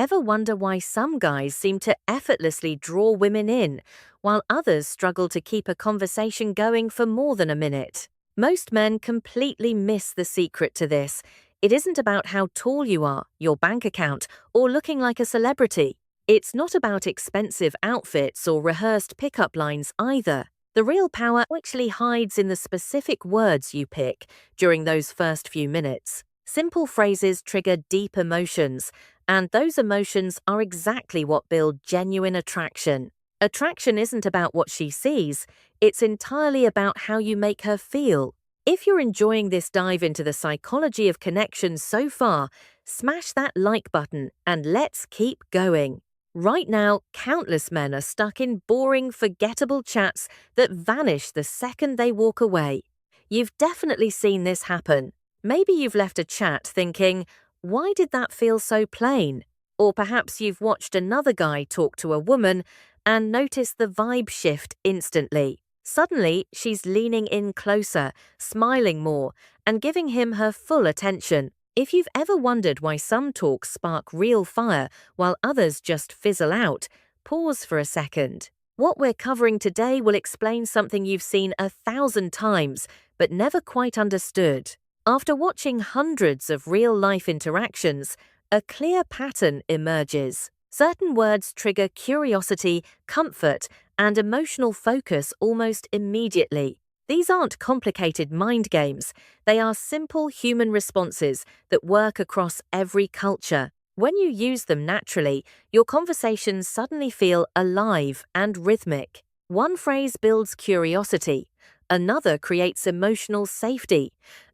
Ever wonder why some guys seem to effortlessly draw women in, while others struggle to keep a conversation going for more than a minute? Most men completely miss the secret to this. It isn't about how tall you are, your bank account, or looking like a celebrity. It's not about expensive outfits or rehearsed pickup lines either. The real power actually hides in the specific words you pick during those first few minutes. Simple phrases trigger deep emotions, and those emotions are exactly what build genuine attraction. Attraction isn't about what she sees, it's entirely about how you make her feel. If you're enjoying this dive into the psychology of connection so far, smash that like button and let's keep going. Right now, countless men are stuck in boring, forgettable chats that vanish the second they walk away. You've definitely seen this happen. Maybe you've left a chat thinking, why did that feel so plain? Or perhaps you've watched another guy talk to a woman and noticed the vibe shift instantly. Suddenly, she's leaning in closer, smiling more, and giving him her full attention. If you've ever wondered why some talks spark real fire while others just fizzle out, pause for a second. What we're covering today will explain something you've seen 1,000 times but never quite understood. After watching hundreds of real-life interactions, a clear pattern emerges. Certain words trigger curiosity, comfort, and emotional focus almost immediately. These aren't complicated mind games. They are simple human responses that work across every culture. When you use them naturally, your conversations suddenly feel alive and rhythmic. One phrase builds curiosity, another creates emotional safety,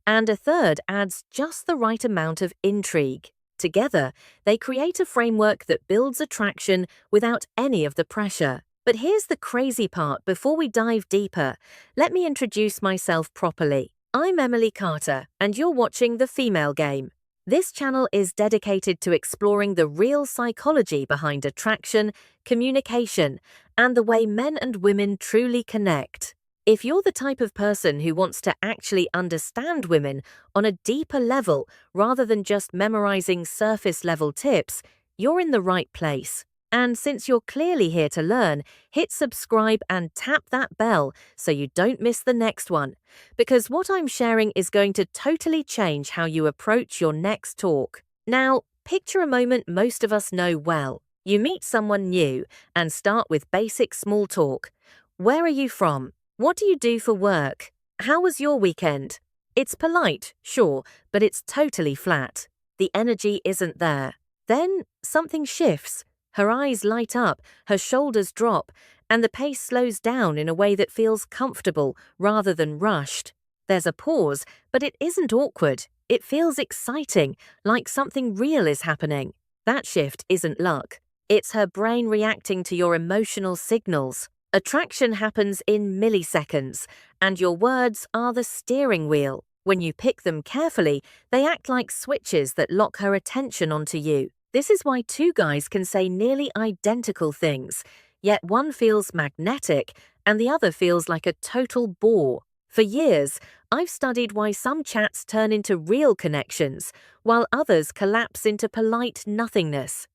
and a third adds just the right amount of intrigue. Together, they create a framework that builds attraction without any of the pressure. But here's the crazy part. Before we dive deeper, let me introduce myself properly. I'm Emily Carter, and you're watching The Female Game. This channel is dedicated to exploring the real psychology behind attraction, communication, and the way men and women truly connect. If you're the type of person who wants to actually understand women on a deeper level rather than just memorizing surface-level tips, you're in the right place. And since you're clearly here to learn, hit subscribe and tap that bell so you don't miss the next one. Because what I'm sharing is going to totally change how you approach your next talk. Now, picture a moment most of us know well. You meet someone new and start with basic small talk. Where are you from? What do you do for work? How was your weekend? It's polite, sure, but it's totally flat. The energy isn't there. Then something shifts. Her eyes light up, her shoulders drop, and the pace slows down in a way that feels comfortable rather than rushed. There's a pause, but it isn't awkward. It feels exciting, like something real is happening. That shift isn't luck. It's her brain reacting to your emotional signals. Attraction happens in milliseconds, and your words are the steering wheel. When you pick them carefully, they act like switches that lock her attention onto you. This is why two guys can say nearly identical things, yet one feels magnetic and the other feels like a total bore. For years, I've studied why some chats turn into real connections, while others collapse into polite nothingness.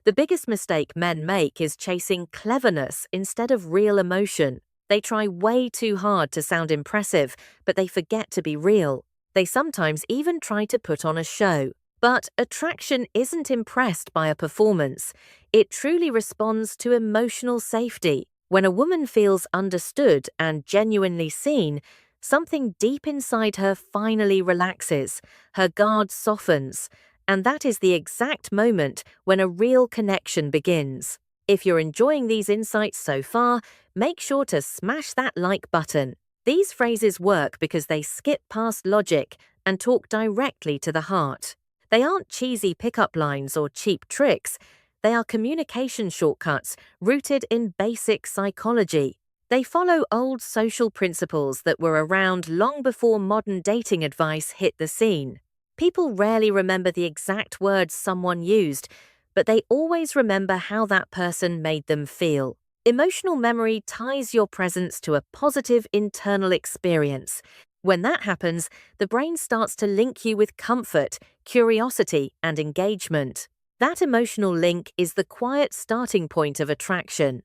The biggest mistake men make is chasing cleverness instead of real emotion. They try way too hard to sound impressive, but they forget to be real. They sometimes even try to put on a show. But attraction isn't impressed by a performance. It truly responds to emotional safety. When a woman feels understood and genuinely seen, something deep inside her finally relaxes, her guard softens, and that is the exact moment when a real connection begins. If you're enjoying these insights so far, make sure to smash that like button. These phrases work because they skip past logic and talk directly to the heart. They aren't cheesy pickup lines or cheap tricks. They are communication shortcuts rooted in basic psychology. They follow old social principles that were around long before modern dating advice hit the scene. People rarely remember the exact words someone used, but they always remember how that person made them feel. Emotional memory ties your presence to a positive internal experience. When that happens, the brain starts to link you with comfort, curiosity, and engagement. That emotional link is the quiet starting point of attraction.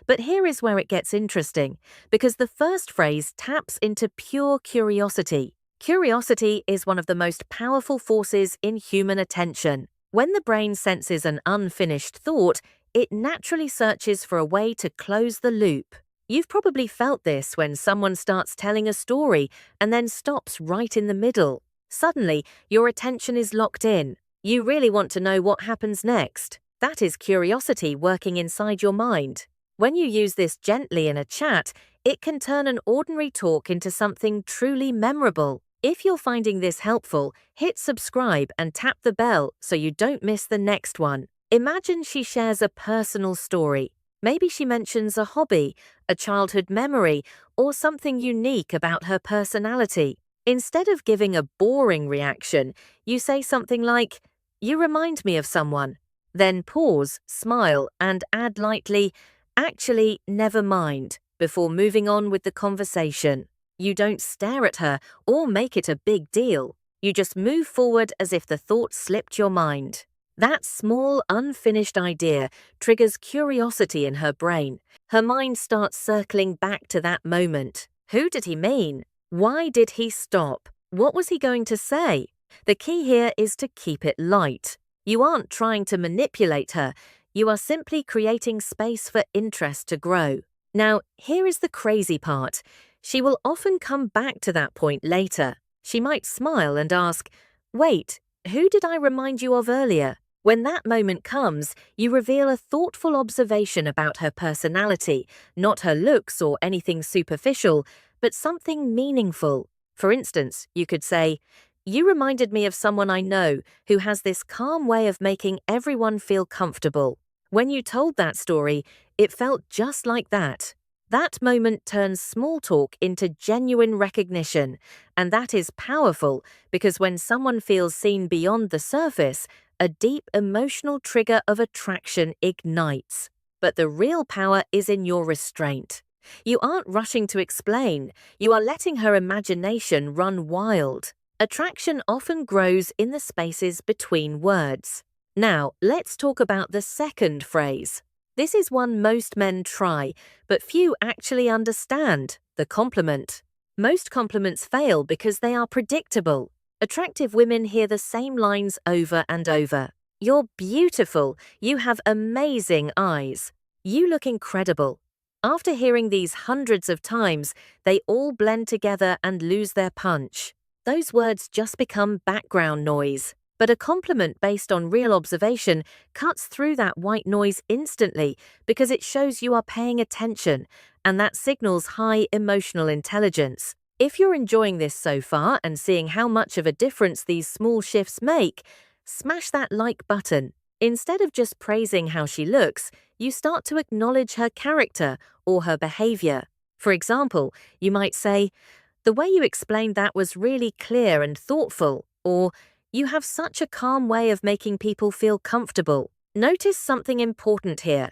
But here is where it gets interesting, because the first phrase taps into pure curiosity. Curiosity is one of the most powerful forces in human attention. When the brain senses an unfinished thought, it naturally searches for a way to close the loop. You've probably felt this when someone starts telling a story and then stops right in the middle. Suddenly, your attention is locked in. You really want to know what happens next. That is curiosity working inside your mind. When you use this gently in a chat, it can turn an ordinary talk into something truly memorable. If you're finding this helpful, hit subscribe and tap the bell so you don't miss the next one. Imagine she shares a personal story. Maybe she mentions a hobby, a childhood memory, or something unique about her personality. Instead of giving a boring reaction, you say something like, "You remind me of someone." Then pause, smile, and add lightly, "Actually, never mind," before moving on with the conversation. You don't stare at her or make it a big deal. You just move forward as if the thought slipped your mind. That small, unfinished idea triggers curiosity in her brain. Her mind starts circling back to that moment. Who did he mean? Why did he stop? What was he going to say? The key here is to keep it light. You aren't trying to manipulate her. You are simply creating space for interest to grow. Now, here is the crazy part. She will often come back to that point later. She might smile and ask, "Wait, who did I remind you of earlier?" When that moment comes, you reveal a thoughtful observation about her personality, not her looks or anything superficial, but something meaningful. For instance, you could say, "You reminded me of someone I know who has this calm way of making everyone feel comfortable." When you told that story, it felt just like that. That moment turns small talk into genuine recognition, and that is powerful because when someone feels seen beyond the surface, a deep emotional trigger of attraction ignites. But the real power is in your restraint. You aren't rushing to explain, you are letting her imagination run wild. Attraction often grows in the spaces between words. Now, let's talk about the second phrase. This is one most men try, but few actually understand: the compliment. Most compliments fail because they are predictable. Attractive women hear the same lines over and over. "You're beautiful. You have amazing eyes. You look incredible." After hearing these hundreds of times, they all blend together and lose their punch. Those words just become background noise. But a compliment based on real observation cuts through that white noise instantly because it shows you are paying attention, and that signals high emotional intelligence. If you're enjoying this so far and seeing how much of a difference these small shifts make, smash that like button. Instead of just praising how she looks, you start to acknowledge her character or her behavior. For example, you might say, "The way you explained that was really clear and thoughtful," or "You have such a calm way of making people feel comfortable." Notice something important here.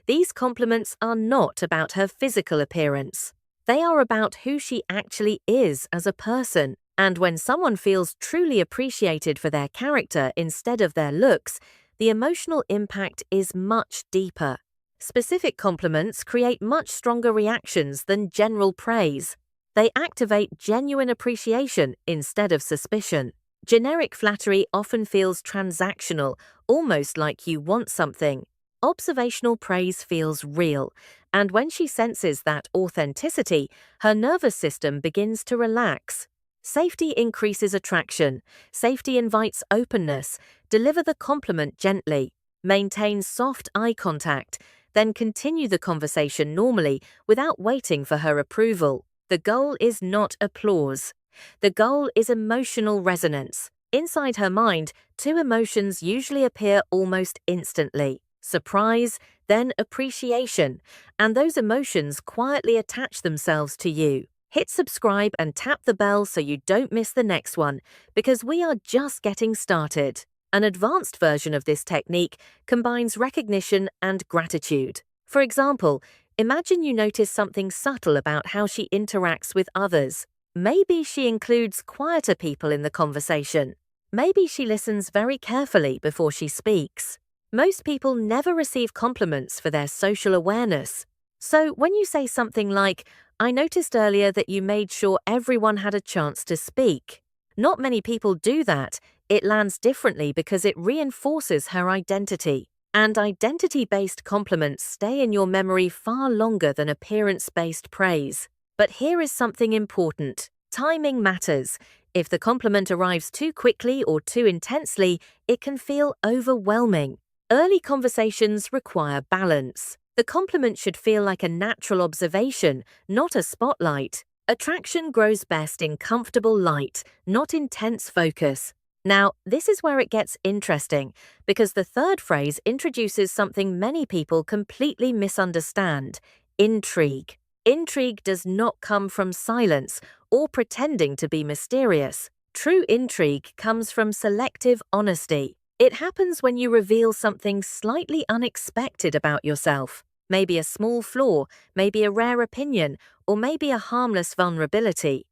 These compliments are not about her physical appearance. They are about who she actually is as a person. And when someone feels truly appreciated for their character instead of their looks, the emotional impact is much deeper. Specific compliments create much stronger reactions than general praise. They activate genuine appreciation instead of suspicion. Generic flattery often feels transactional, almost like you want something. Observational praise feels real, and when she senses that authenticity, her nervous system begins to relax. Safety increases attraction. Safety invites openness. Deliver the compliment gently. Maintain soft eye contact. Then continue the conversation normally without waiting for her approval. The goal is not applause. The goal is emotional resonance. Inside her mind, two emotions usually appear almost instantly: surprise, then appreciation, and those emotions quietly attach themselves to you. Hit subscribe and tap the bell so you don't miss the next one, because we are just getting started. An advanced version of this technique combines recognition and gratitude. For example, imagine you notice something subtle about how she interacts with others. Maybe she includes quieter people in the conversation. Maybe she listens very carefully before she speaks. Most people never receive compliments for their social awareness. So when you say something like, "I noticed earlier that you made sure everyone had a chance to speak," not many people do that. It lands differently because it reinforces her identity. And identity-based compliments stay in your memory far longer than appearance-based praise. But here is something important. Timing matters. If the compliment arrives too quickly or too intensely, it can feel overwhelming. Early conversations require balance. The compliment should feel like a natural observation, not a spotlight. Attraction grows best in comfortable light, not intense focus. Now, this is where it gets interesting, because the third phrase introduces something many people completely misunderstand: intrigue. Intrigue does not come from silence or pretending to be mysterious. True intrigue comes from selective honesty. It happens when you reveal something slightly unexpected about yourself. Maybe a small flaw, maybe a rare opinion, or maybe a harmless vulnerability.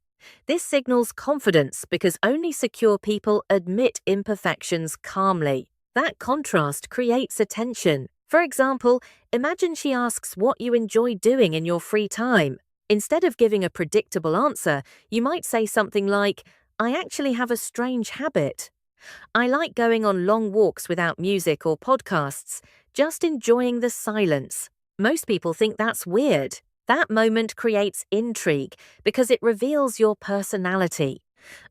This signals confidence because only secure people admit imperfections calmly. That contrast creates attention. For example, imagine she asks what you enjoy doing in your free time. Instead of giving a predictable answer, you might say something like, "I actually have a strange habit. I like going on long walks without music or podcasts, just enjoying the silence." Most people think that's weird. That moment creates intrigue because it reveals your personality.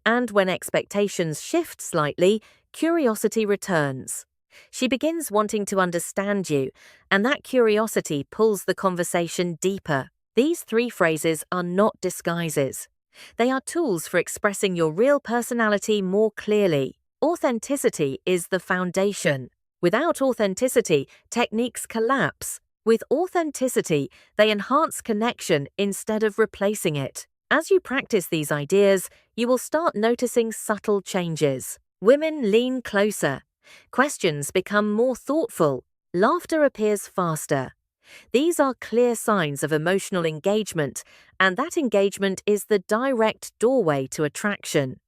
And when expectations shift slightly, curiosity returns. She begins wanting to understand you, and that curiosity pulls the conversation deeper. These three phrases are not disguises. They are tools for expressing your real personality more clearly. Authenticity is the foundation. Without authenticity, techniques collapse. With authenticity, they enhance connection instead of replacing it. As you practice these ideas, you will start noticing subtle changes. Women lean closer. Questions become more thoughtful. Laughter appears faster. These are clear signs of emotional engagement, and that engagement is the direct doorway to attraction.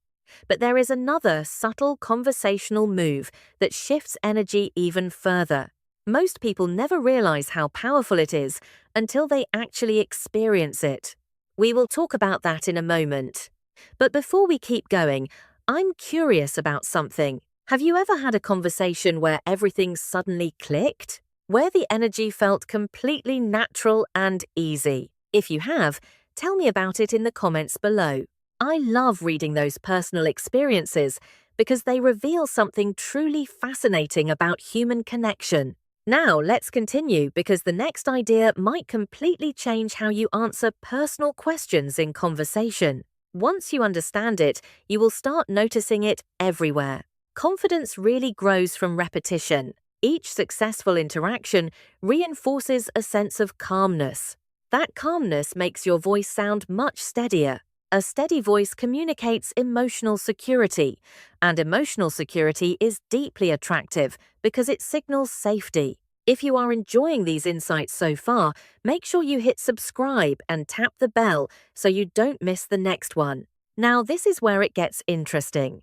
But there is another subtle conversational move that shifts energy even further. Most people never realize how powerful it is until they actually experience it. We will talk about that in a moment. But before we keep going, I'm curious about something. Have you ever had a conversation where everything suddenly clicked? Where the energy felt completely natural and easy? If you have, tell me about it in the comments below. I love reading those personal experiences because they reveal something truly fascinating about human connection. Now, let's continue because the next idea might completely change how you answer personal questions in conversation. Once you understand it, you will start noticing it everywhere. Confidence really grows from repetition. Each successful interaction reinforces a sense of calmness. That calmness makes your voice sound much steadier. A steady voice communicates emotional security, and emotional security is deeply attractive because it signals safety. If you are enjoying these insights so far, make sure you hit subscribe and tap the bell so you don't miss the next one. Now, this is where it gets interesting.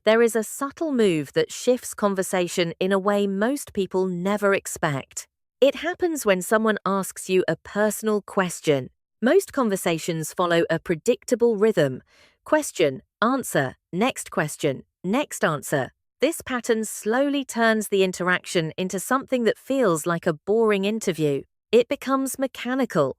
There is a subtle move that shifts conversation in a way most people never expect. It happens when someone asks you a personal question. Most conversations follow a predictable rhythm: question, answer, next question, next answer. This pattern slowly turns the interaction into something that feels like a boring interview. It becomes mechanical.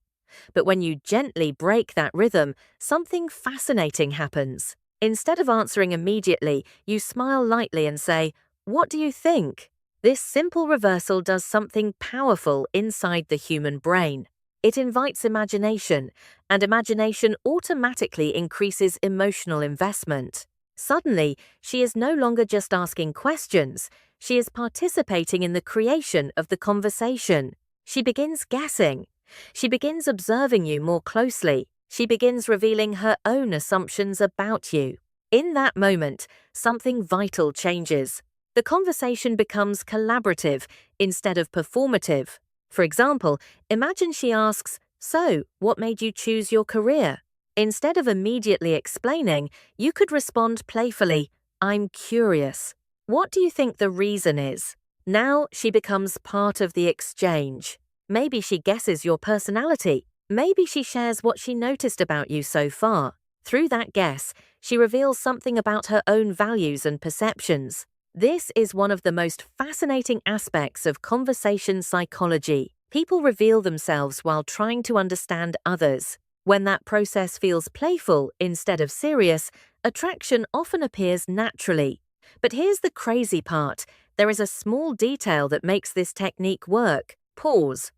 But when you gently break that rhythm, something fascinating happens. Instead of answering immediately, you smile lightly and say, "What do you think?" This simple reversal does something powerful inside the human brain. It invites imagination, and imagination automatically increases emotional investment. Suddenly, she is no longer just asking questions, she is participating in the creation of the conversation. She begins guessing. She begins observing you more closely. She begins revealing her own assumptions about you. In that moment, something vital changes. The conversation becomes collaborative instead of performative. For example, imagine she asks, "So, what made you choose your career?" Instead of immediately explaining, you could respond playfully, I'm curious. What do you think the reason is? Now she becomes part of the exchange. Maybe she guesses your personality. Maybe she shares what she noticed about you so far. Through that guess, she reveals something about her own values and perceptions. This is one of the most fascinating aspects of conversation psychology. People reveal themselves while trying to understand others. When that process feels playful instead of serious, attraction often appears naturally. But here's the crazy part. There is a small detail that makes this technique work. Pause.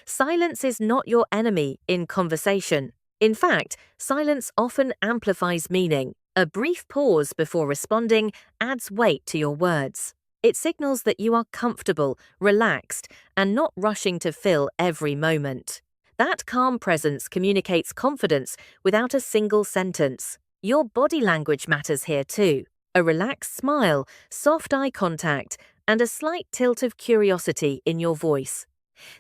Silence is not your enemy in conversation. In fact, silence often amplifies meaning. A brief pause before responding adds weight to your words. It signals that you are comfortable, relaxed, and not rushing to fill every moment. That calm presence communicates confidence without a single sentence. Your body language matters here too. A relaxed smile, soft eye contact, and a slight tilt of curiosity in your voice.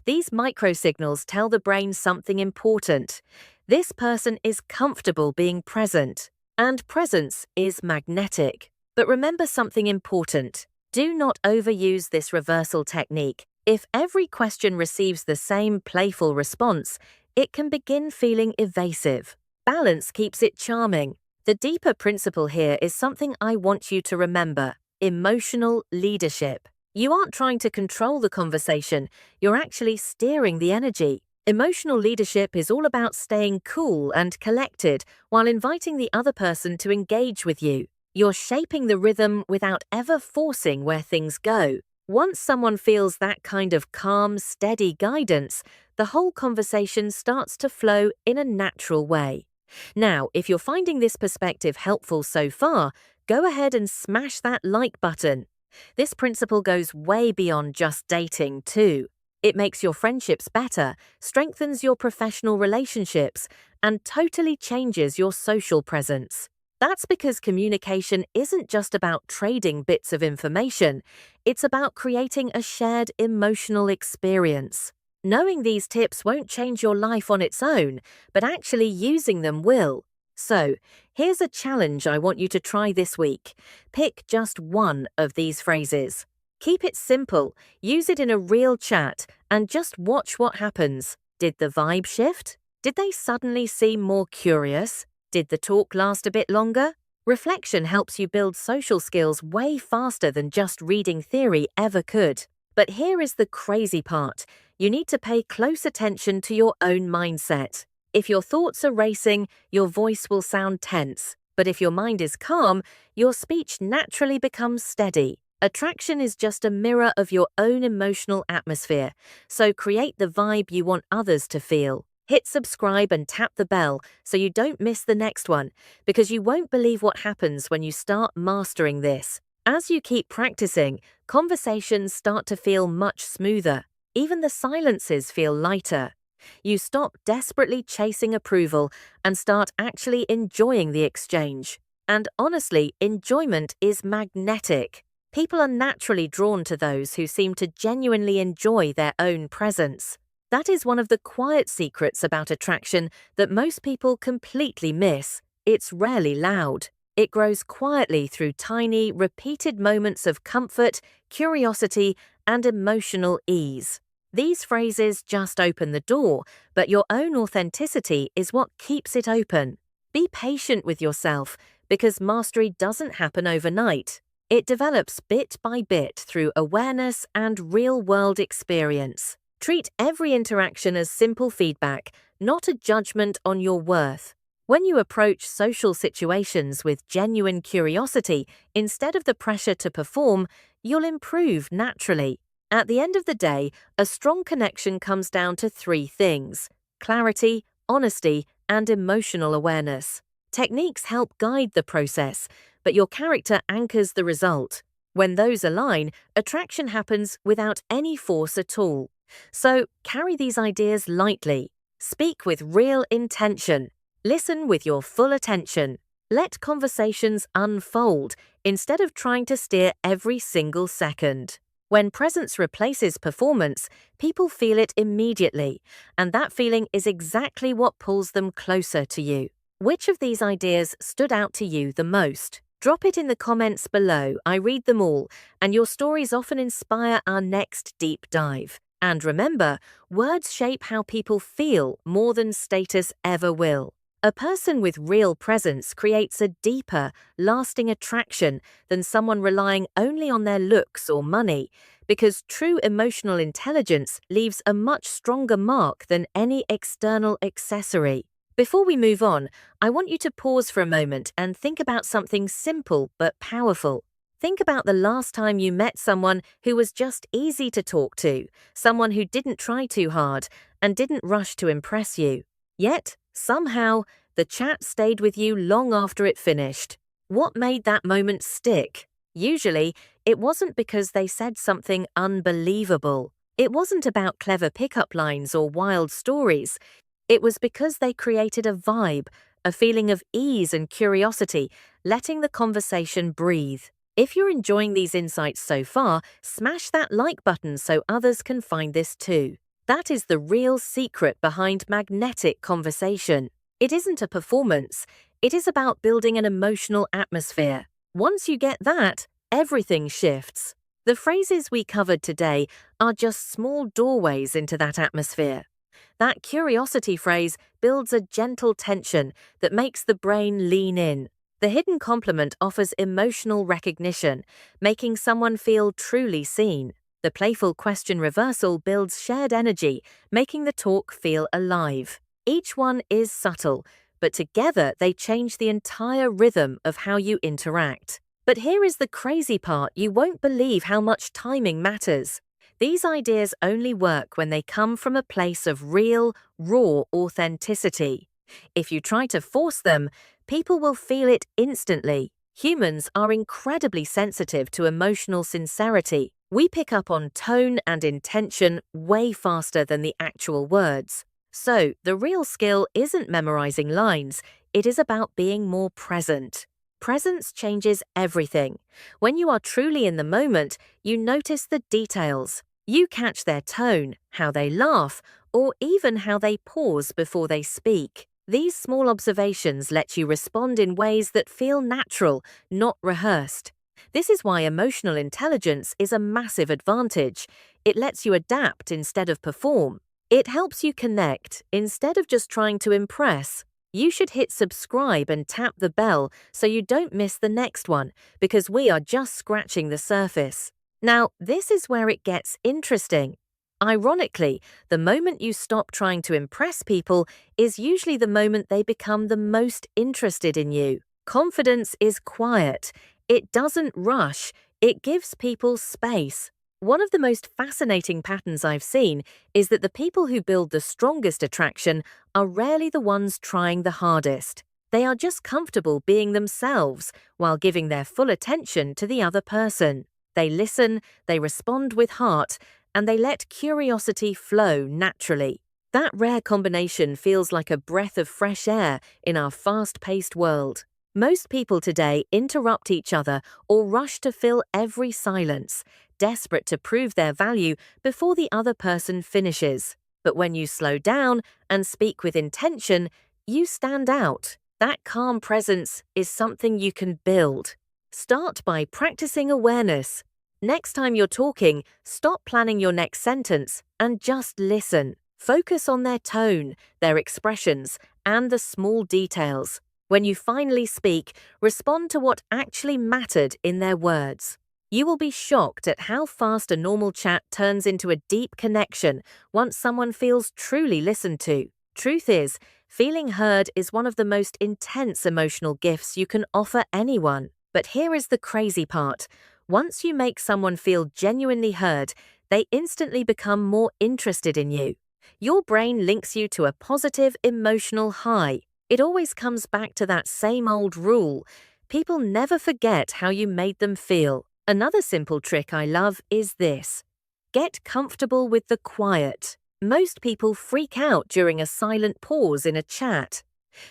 These microsignals tell the brain something important. This person is comfortable being present, and presence is magnetic. But remember something important. Do not overuse this reversal technique. If every question receives the same playful response, it can begin feeling evasive. Balance keeps it charming. The deeper principle here is something I want you to remember: emotional leadership. You aren't trying to control the conversation, you're actually steering the energy. Emotional leadership is all about staying cool and collected while inviting the other person to engage with you. You're shaping the rhythm without ever forcing where things go. Once someone feels that kind of calm, steady guidance, the whole conversation starts to flow in a natural way. Now, if you're finding this perspective helpful so far, go ahead and smash that like button. This principle goes way beyond just dating, too. It makes your friendships better, strengthens your professional relationships, and totally changes your social presence. That's because communication isn't just about trading bits of information, it's about creating a shared emotional experience. Knowing these tips won't change your life on its own, but actually using them will. So, here's a challenge I want you to try this week. Pick just one of these phrases. Keep it simple, use it in a real chat, and just watch what happens. Did the vibe shift? Did they suddenly seem more curious? Did the talk last a bit longer? Reflection helps you build social skills way faster than just reading theory ever could. But here is the crazy part. You need to pay close attention to your own mindset. If your thoughts are racing, your voice will sound tense. But if your mind is calm, your speech naturally becomes steady. Attraction is just a mirror of your own emotional atmosphere, so create the vibe you want others to feel. Hit subscribe and tap the bell so you don't miss the next one, because you won't believe what happens when you start mastering this. As you keep practicing, conversations start to feel much smoother. Even the silences feel lighter. You stop desperately chasing approval and start actually enjoying the exchange. And honestly, enjoyment is magnetic. People are naturally drawn to those who seem to genuinely enjoy their own presence. That is one of the quiet secrets about attraction that most people completely miss. It's rarely loud. It grows quietly through tiny, repeated moments of comfort, curiosity, and emotional ease. These phrases just open the door, but your own authenticity is what keeps it open. Be patient with yourself, because mastery doesn't happen overnight. It develops bit by bit through awareness and real-world experience. Treat every interaction as simple feedback, not a judgment on your worth. When you approach social situations with genuine curiosity instead of the pressure to perform, you'll improve naturally. At the end of the day, a strong connection comes down to three things: clarity, honesty, and emotional awareness. Techniques help guide the process, but your character anchors the result. When those align, attraction happens without any force at all. So, carry these ideas lightly. Speak with real intention. Listen with your full attention. Let conversations unfold instead of trying to steer every single second. When presence replaces performance, people feel it immediately, and that feeling is exactly what pulls them closer to you. Which of these ideas stood out to you the most? Drop it in the comments below. I read them all, and your stories often inspire our next deep dive. And remember, words shape how people feel more than status ever will. A person with real presence creates a deeper, lasting attraction than someone relying only on their looks or money, because true emotional intelligence leaves a much stronger mark than any external accessory. Before we move on, I want you to pause for a moment and think about something simple but powerful. Think about the last time you met someone who was just easy to talk to, someone who didn't try too hard and didn't rush to impress you. Yet, somehow, the chat stayed with you long after it finished. What made that moment stick? Usually, it wasn't because they said something unbelievable. It wasn't about clever pickup lines or wild stories. It was because they created a vibe, a feeling of ease and curiosity, letting the conversation breathe. If you're enjoying these insights so far, smash that like button so others can find this too. That is the real secret behind magnetic conversation. It isn't a performance. It is about building an emotional atmosphere. Once you get that, everything shifts. The phrases we covered today are just small doorways into that atmosphere. That curiosity phrase builds a gentle tension that makes the brain lean in. The hidden compliment offers emotional recognition, making someone feel truly seen. The playful question reversal builds shared energy, making the talk feel alive. Each one is subtle, but together they change the entire rhythm of how you interact. But here is the crazy part: you won't believe how much timing matters. These ideas only work when they come from a place of real, raw authenticity. If you try to force them, people will feel it instantly. Humans are incredibly sensitive to emotional sincerity. We pick up on tone and intention way faster than the actual words. So, the real skill isn't memorizing lines, it is about being more present. Presence changes everything. When you are truly in the moment, you notice the details. You catch their tone, how they laugh, or even how they pause before they speak. These small observations let you respond in ways that feel natural, not rehearsed. This is why emotional intelligence is a massive advantage. It lets you adapt instead of perform. It helps you connect instead of just trying to impress. You should hit subscribe and tap the bell so you don't miss the next one, because we are just scratching the surface. Now, this is where it gets interesting. Ironically, the moment you stop trying to impress people is usually the moment they become the most interested in you. Confidence is quiet. It doesn't rush. It gives people space. One of the most fascinating patterns I've seen is that the people who build the strongest attraction are rarely the ones trying the hardest. They are just comfortable being themselves while giving their full attention to the other person. They listen, they respond with heart, and they let curiosity flow naturally. That rare combination feels like a breath of fresh air in our fast-paced world. Most people today interrupt each other or rush to fill every silence, desperate to prove their value before the other person finishes. But when you slow down and speak with intention, you stand out. That calm presence is something you can build. Start by practicing awareness. Next time you're talking, stop planning your next sentence and just listen. Focus on their tone, their expressions, and the small details. When you finally speak, respond to what actually mattered in their words. You will be shocked at how fast a normal chat turns into a deep connection once someone feels truly listened to. Truth is, feeling heard is one of the most intense emotional gifts you can offer anyone. But here is the crazy part. Once you make someone feel genuinely heard, they instantly become more interested in you. Your brain links you to a positive emotional high. It always comes back to that same old rule. People never forget how you made them feel. Another simple trick I love is this. Get comfortable with the quiet. Most people freak out during a silent pause in a chat.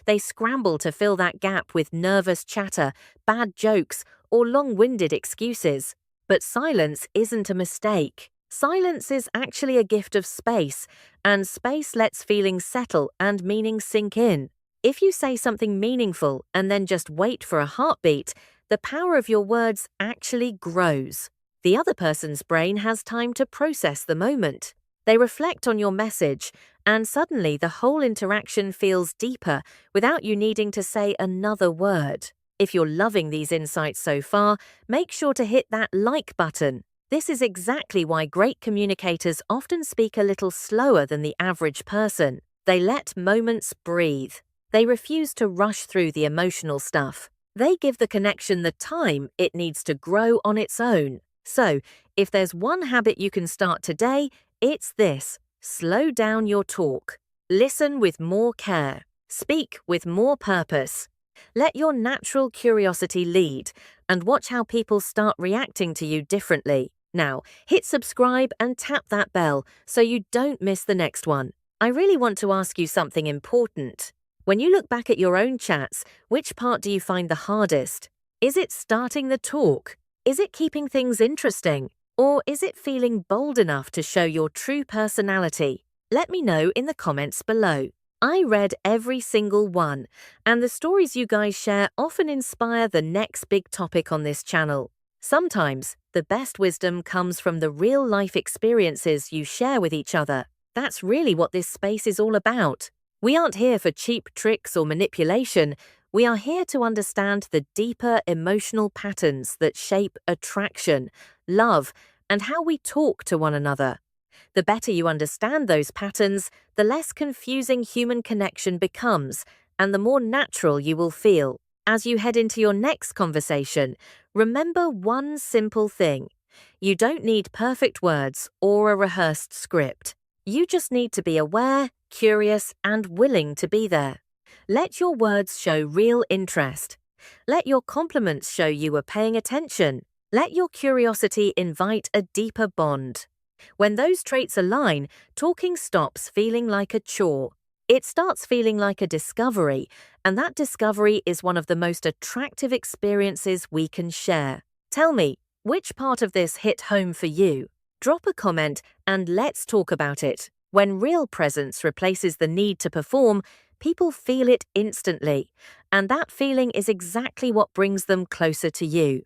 They scramble to fill that gap with nervous chatter, bad jokes, or long-winded excuses. But silence isn't a mistake. Silence is actually a gift of space, and space lets feelings settle and meaning sink in. If you say something meaningful and then just wait for a heartbeat, the power of your words actually grows. The other person's brain has time to process the moment. They reflect on your message, and suddenly the whole interaction feels deeper without you needing to say another word. If you're loving these insights so far, make sure to hit that like button. This is exactly why great communicators often speak a little slower than the average person. They let moments breathe. They refuse to rush through the emotional stuff. They give the connection the time it needs to grow on its own. So, if there's one habit you can start today, it's this: slow down your talk. Listen with more care. Speak with more purpose. Let your natural curiosity lead and watch how people start reacting to you differently. Now, hit subscribe and tap that bell so you don't miss the next one. I really want to ask you something important. When you look back at your own chats, which part do you find the hardest? Is it starting the talk? Is it keeping things interesting? Or is it feeling bold enough to show your true personality? Let me know in the comments below. I read every single one, and the stories you guys share often inspire the next big topic on this channel. Sometimes, the best wisdom comes from the real-life experiences you share with each other. That's really what this space is all about. We aren't here for cheap tricks or manipulation. We are here to understand the deeper emotional patterns that shape attraction, love, and how we talk to one another. The better you understand those patterns, the less confusing human connection becomes, and the more natural you will feel. As you head into your next conversation, remember one simple thing. You don't need perfect words or a rehearsed script. You just need to be aware, curious, and willing to be there. Let your words show real interest. Let your compliments show you are paying attention. Let your curiosity invite a deeper bond. When those traits align, talking stops feeling like a chore. It starts feeling like a discovery, and that discovery is one of the most attractive experiences we can share. Tell me, which part of this hit home for you? Drop a comment and let's talk about it. When real presence replaces the need to perform, people feel it instantly, and that feeling is exactly what brings them closer to you.